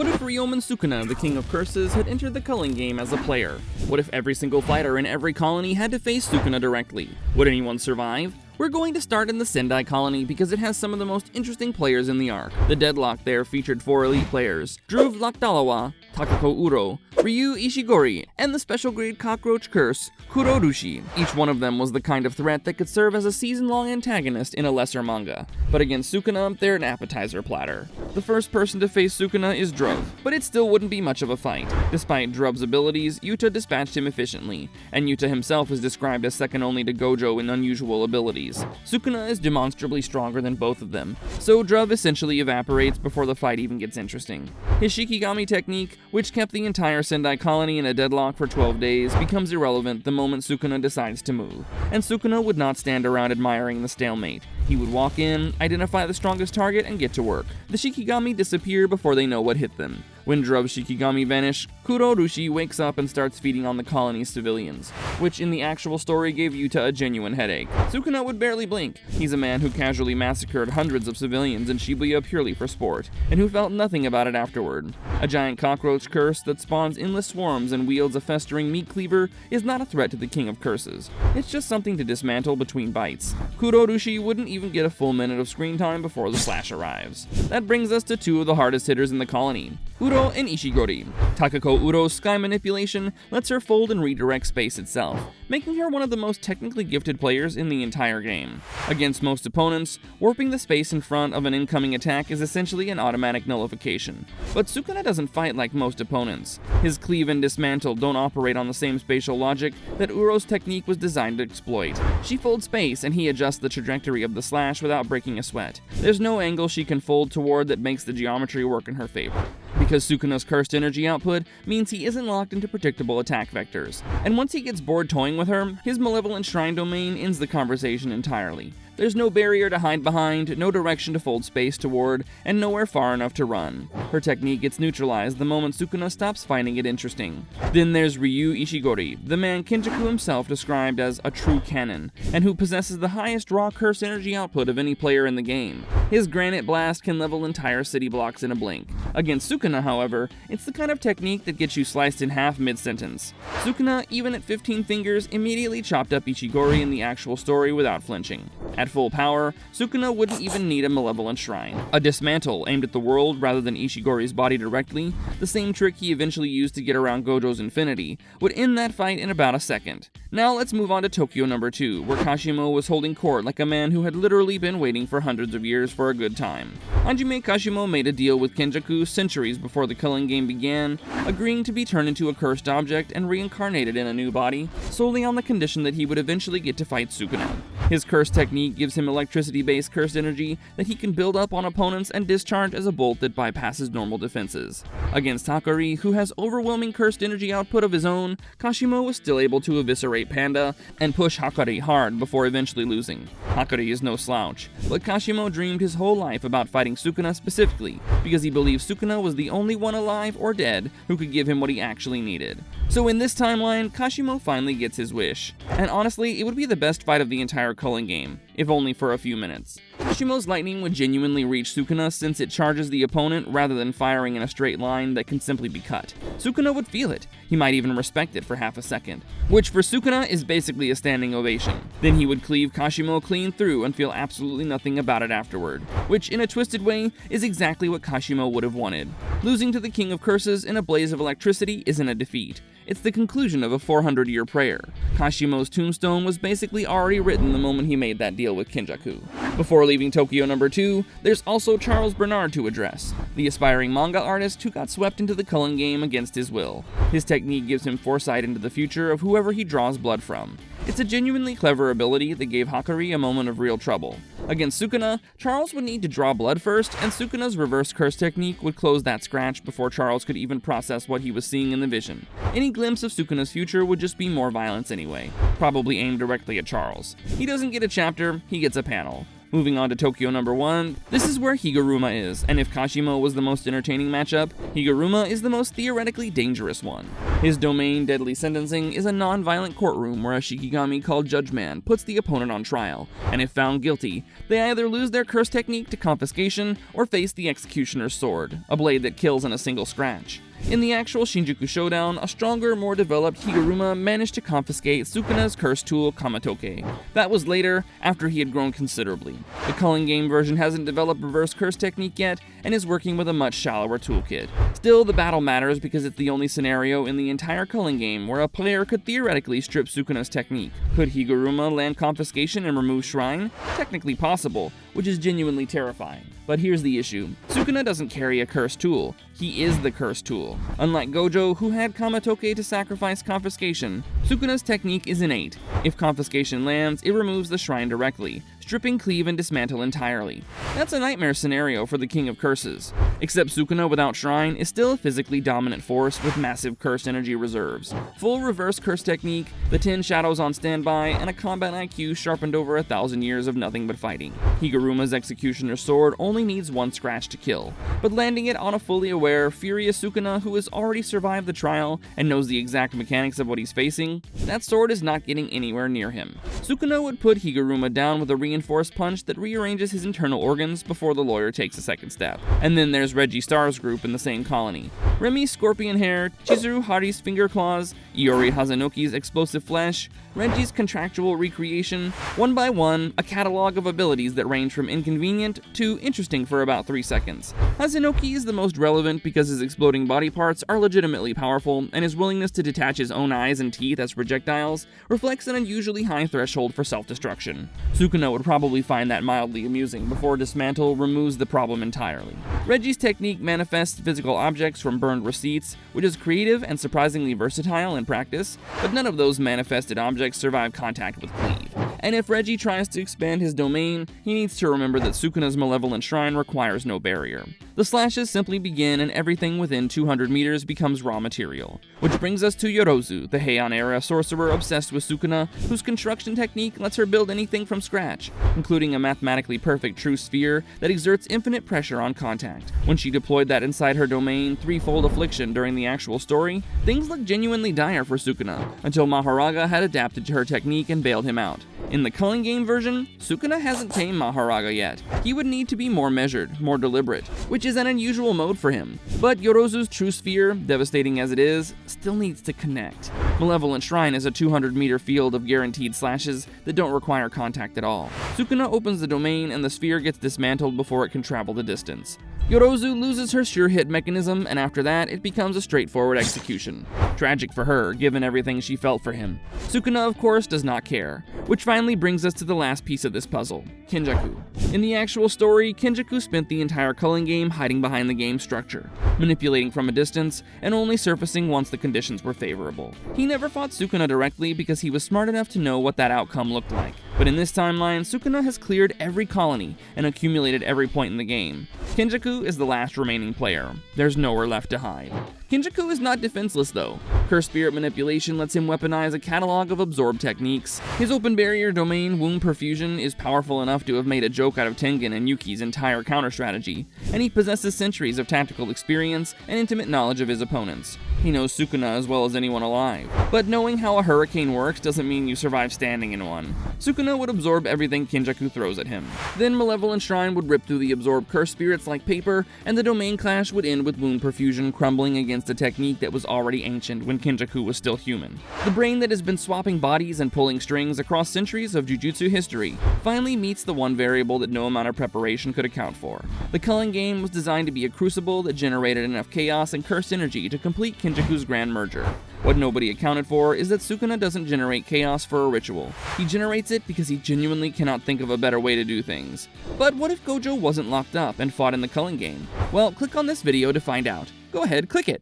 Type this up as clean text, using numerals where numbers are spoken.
What if Ryomen Sukuna, the king of curses, had entered the Culling Game as a player? What if every single fighter in every colony had to face Sukuna directly? Would anyone survive? We're going to start in the Sendai Colony because it has some of the most interesting players in the arc. The deadlock there featured 4 elite players: Dhruv Lakdawalla, Takako Uro, Ryu Ishigori, and the special grade cockroach curse, Kurourushi. Each one of them was the kind of threat that could serve as a season-long antagonist in a lesser manga. But against Sukuna, they're an appetizer platter. The first person to face Sukuna is Dhruv, but it still wouldn't be much of a fight. Despite Dhruv's abilities, Yuta dispatched him efficiently, and Yuta himself is described as second only to Gojo in unusual abilities. Sukuna is demonstrably stronger than both of them, so Dhruv essentially evaporates before the fight even gets interesting. His Shikigami technique, which kept the entire Sendai Colony in a deadlock for 12 days, becomes irrelevant the moment Sukuna decides to move. And Sukuna would not stand around admiring the stalemate. He would walk in, identify the strongest target, and get to work. The Shikigami disappear before they know what hit them. When Dhruv's Shikigami vanish, Kurourushi wakes up and starts feeding on the colony's civilians, which in the actual story gave Yuta a genuine headache. Sukuna would barely blink. He's a man who casually massacred hundreds of civilians in Shibuya purely for sport, and who felt nothing about it afterward. A giant cockroach curse that spawns endless swarms and wields a festering meat cleaver is not a threat to the king of curses. It's just something to dismantle between bites. Kurourushi wouldn't even get a full minute of screen time before the slash arrives. That brings us to 2 of the hardest hitters in the colony: Uro and Ishigori. Takako Uro's sky manipulation lets her fold and redirect space itself, making her one of the most technically gifted players in the entire game. Against most opponents, warping the space in front of an incoming attack is essentially an automatic nullification. But Sukuna doesn't fight like most opponents. His cleave and dismantle don't operate on the same spatial logic that Uro's technique was designed to exploit. She folds space and he adjusts the trajectory of the slash without breaking a sweat. There's no angle she can fold toward that makes the geometry work in her favor. Because Sukuna's cursed energy output means he isn't locked into predictable attack vectors, and once he gets bored toying with her, his malevolent shrine domain ends the conversation entirely. There's no barrier to hide behind, no direction to fold space toward, and nowhere far enough to run. Her technique gets neutralized the moment Sukuna stops finding it interesting. Then there's Ryu Ishigori, the man Kenjaku himself described as a true cannon, and who possesses the highest raw curse energy output of any player in the game. His granite blast can level entire city blocks in a blink. Against Sukuna, however, it's the kind of technique that gets you sliced in half mid-sentence. Sukuna, even at 15 fingers, immediately chopped up Ishigori in the actual story without flinching. At full power, Sukuna wouldn't even need a malevolent shrine. A dismantle aimed at the world rather than Ishigori's body directly, the same trick he eventually used to get around Gojo's infinity, would end that fight in about a second. Now let's move on to Tokyo number 2, where Kashimo was holding court like a man who had literally been waiting for hundreds of years for a good time. Hajime Kashimo made a deal with Kenjaku centuries before the Culling Game began, agreeing to be turned into a cursed object and reincarnated in a new body, solely on the condition that he would eventually get to fight Sukuna. His curse technique gives him electricity-based cursed energy that he can build up on opponents and discharge as a bolt that bypasses normal defenses. Against Hakari, who has overwhelming cursed energy output of his own, Kashimo was still able to eviscerate Panda and push Hakari hard before eventually losing. Hakari is no slouch, but Kashimo dreamed his whole life about fighting Sukuna specifically because he believed Sukuna was the only one alive or dead who could give him what he actually needed. So in this timeline, Kashimo finally gets his wish. And honestly, it would be the best fight of the entire Culling Game, if only for a few minutes. Kashimo's lightning would genuinely reach Sukuna since it charges the opponent rather than firing in a straight line that can simply be cut. Sukuna would feel it. He might even respect it for half a second, which for Sukuna is basically a standing ovation. Then he would cleave Kashimo clean through and feel absolutely nothing about it afterward, which in a twisted way is exactly what Kashimo would have wanted. Losing to the King of Curses in a blaze of electricity isn't a defeat. It's the conclusion of a 400-year prayer. Kashimo's tombstone was basically already written the moment he made that deal with Kenjaku. Before leaving Tokyo number 2, there's also Charles Bernard to address, the aspiring manga artist who got swept into the Culling Game against his will. His technique gives him foresight into the future of whoever he draws blood from. It's a genuinely clever ability that gave Hakari a moment of real trouble. Against Sukuna, Charles would need to draw blood first, and Sukuna's reverse curse technique would close that scratch before Charles could even process what he was seeing in the vision. Any glimpse of Sukuna's future would just be more violence anyway, probably aimed directly at Charles. He doesn't get a chapter, he gets a panel. Moving on to Tokyo number 1, this is where Higuruma is, and if Kashimo was the most entertaining matchup, Higuruma is the most theoretically dangerous one. His domain, Deadly Sentencing, is a non-violent courtroom where a Shikigami called Judgeman puts the opponent on trial, and if found guilty, they either lose their curse technique to confiscation or face the executioner's sword, a blade that kills in a single scratch. In the actual Shinjuku showdown, a stronger, more developed Higuruma managed to confiscate Sukuna's curse tool Kamatoke. That was later, after he had grown considerably. The Culling Game version hasn't developed reverse curse technique yet, and is working with a much shallower toolkit. Still, the battle matters because it's the only scenario in the entire Culling Game where a player could theoretically strip Sukuna's technique. Could Higuruma land confiscation and remove Shrine? Technically possible, which is genuinely terrifying. But here's the issue. Sukuna doesn't carry a curse tool. He is the curse tool. Unlike Gojo, who had Kamatoke to sacrifice confiscation, Sukuna's technique is innate. If confiscation lands, it removes the shrine directly, stripping, cleave, and dismantle entirely. That's a nightmare scenario for the King of Curses. Except Sukuna without Shrine is still a physically dominant force with massive curse energy reserves, full reverse curse technique, the 10 shadows on standby, and a combat IQ sharpened over 1,000 years of nothing but fighting. Higuruma's executioner's sword only needs one scratch to kill, but landing it on a fully aware, furious Sukuna who has already survived the trial and knows the exact mechanics of what he's facing, that sword is not getting anywhere near him. Sukuna would put Higuruma down with a reinforced punch that rearranges his internal organs before the lawyer takes a second step. And then there's Reggie Star's group in the same colony. Remi's scorpion hair, Chizuru Hari's finger claws, Iori Hazunoki's explosive flesh, Reggie's contractual recreation, one by one, a catalog of abilities that range from inconvenient to interesting for about 3 seconds. Hazunoki is the most relevant because his exploding body parts are legitimately powerful, and his willingness to detach his own eyes and teeth as projectiles reflects an unusually high threshold for self-destruction. Sukuna would probably find that mildly amusing before Dismantle removes the problem entirely. Reggie's technique manifests physical objects from burned receipts, which is creative and surprisingly versatile in practice, but none of those manifested objects survive contact with cleave. And if Reggie tries to expand his domain, he needs to remember that Sukuna's malevolent shrine requires no barrier. The slashes simply begin and everything within 200 meters becomes raw material. Which brings us to Yorozu, the Heian-era sorcerer obsessed with Sukuna, whose construction technique lets her build anything from scratch, including a mathematically perfect true sphere that exerts infinite pressure on contact. When she deployed that inside her domain, threefold affliction during the actual story, things looked genuinely dire for Sukuna, until Maharaga had adapted to her technique and bailed him out. In the Culling Game version, Sukuna hasn't tamed Maharaga yet. He would need to be more measured, more deliberate, which is an unusual mode for him. But Yorozu's true sphere, devastating as it is, still needs to connect. Malevolent Shrine is a 200-meter field of guaranteed slashes that don't require contact at all. Sukuna opens the domain and the sphere gets dismantled before it can travel the distance. Yorozu loses her sure hit mechanism, and after that, it becomes a straightforward execution. Tragic for her, given everything she felt for him. Sukuna, of course, does not care. Which finally brings us to the last piece of this puzzle, Kenjaku. In the actual story, Kenjaku spent the entire Culling Game hiding behind the game structure, manipulating from a distance, and only surfacing once the conditions were favorable. He never fought Sukuna directly because he was smart enough to know what that outcome looked like. But in this timeline, Sukuna has cleared every colony and accumulated every point in the game. Kenjaku is the last remaining player. There's nowhere left to hide. Kenjaku is not defenseless though. Curse Spirit Manipulation lets him weaponize a catalog of absorb techniques. His open barrier domain, Wound Perfusion, is powerful enough to have made a joke out of Tengen and Yuki's entire counter strategy, and he possesses centuries of tactical experience and intimate knowledge of his opponents. He knows Sukuna as well as anyone alive. But knowing how a hurricane works doesn't mean you survive standing in one. Sukuna would absorb everything Kenjaku throws at him. Then Malevolent Shrine would rip through the absorbed curse spirits like paper, and the domain clash would end with Wound Perfusion crumbling against a technique that was already ancient when Kenjaku was still human. The brain that has been swapping bodies and pulling strings across centuries of Jujutsu history finally meets the one variable that no amount of preparation could account for. The Culling Game was designed to be a crucible that generated enough chaos and curse energy to complete Kenjaku's grand merger. What nobody accounted for is that Sukuna doesn't generate chaos for a ritual. He generates it because he genuinely cannot think of a better way to do things. But what if Gojo wasn't locked up and fought in the Culling Game? Well, click on this video to find out. Go ahead, click it.